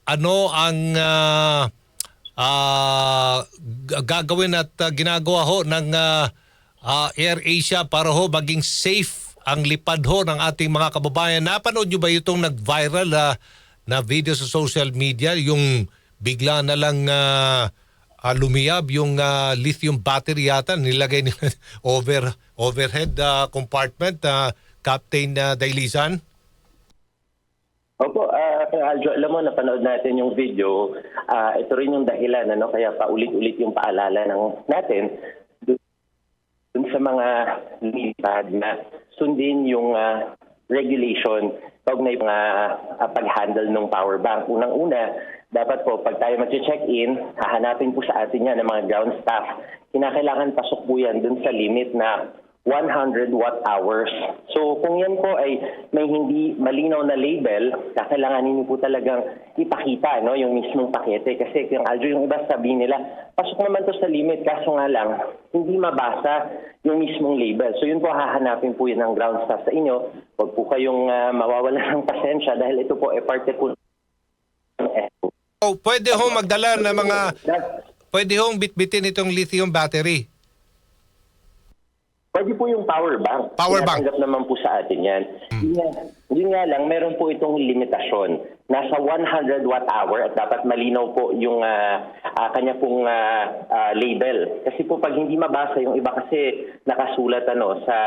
ano ang gagawin at ginagawa ho ng AirAsia para ho maging safe ang lipad ho ng ating mga kababayan. Napanood nyo ba itong nag-viral na video sa social media, yung bigla na lang lumiyab yung lithium battery yata, nilagay nila overhead compartment, Captain Dailisan? Opo, Aljo, alam mo, napanood natin yung video. Ito rin yung dahilan, kaya paulit-ulit yung paalala natin dun sa mga lumipad na sundin yung regulation kaugnay mga pag-handle ng power bank. Unang-una, dapat po pag tayo mag-check-in, hahanapin po sa atin yan ng mga ground staff. Kinakailangan pasok po yan dun sa limit na 100 watt-hours. So kung yan po ay may hindi malinaw na label, kakailanganin niyo po talagang ipakita yung mismong pakete. Kasi yung Aljo, yung iba sabihin nila, pasok naman to sa limit, kaso nga lang, hindi mabasa yung mismong label. So yun po, hahanapin po yun ng ground staff sa inyo. Huwag po kayong mawawala ng pasensya dahil ito po ay parte po ng ESCO. Oh, pwede hong magdala ng mga, pwede hong bitbitin itong lithium battery. Pwede po yung power bank. Power bank. Tinatanggap naman po sa atin yan. Yun nga lang, meron po itong limitasyon. Nasa 100 watt-hour at dapat malinaw po yung kanya pong label. Kasi po pag hindi mabasa, yung iba kasi nakasulat sa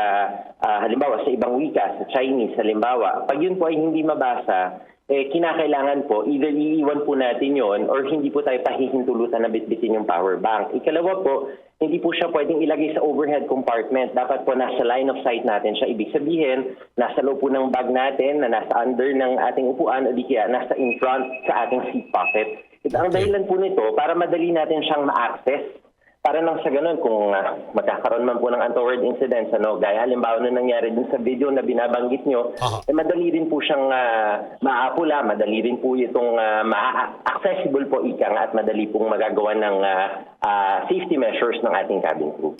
halimbawa sa ibang wika, sa Chinese halimbawa. Pag yun po ay hindi mabasa, kinakailangan po, either iiwan po natin yon or hindi po tayo pahihintulutan na bitbitin yung power bank. Ikalawa po, hindi po siya pwedeng ilagay sa overhead compartment. Dapat po nasa line of sight natin siya. Ibig sabihin, nasa loob po ng bag natin, na nasa under ng ating upuan, o di kaya nasa in front sa ating seat pocket. Ang dahilan po nito, para madali natin siyang ma-access. Para nang sa ganun, kung magkakaroon man po ng untoward incidents, gaya halimbawa na nangyari dun sa video na binabanggit nyo, madali rin po siyang maapula, madali rin po itong accessible po ika nga at madali pong magagawa ng safety measures ng ating cabin crew.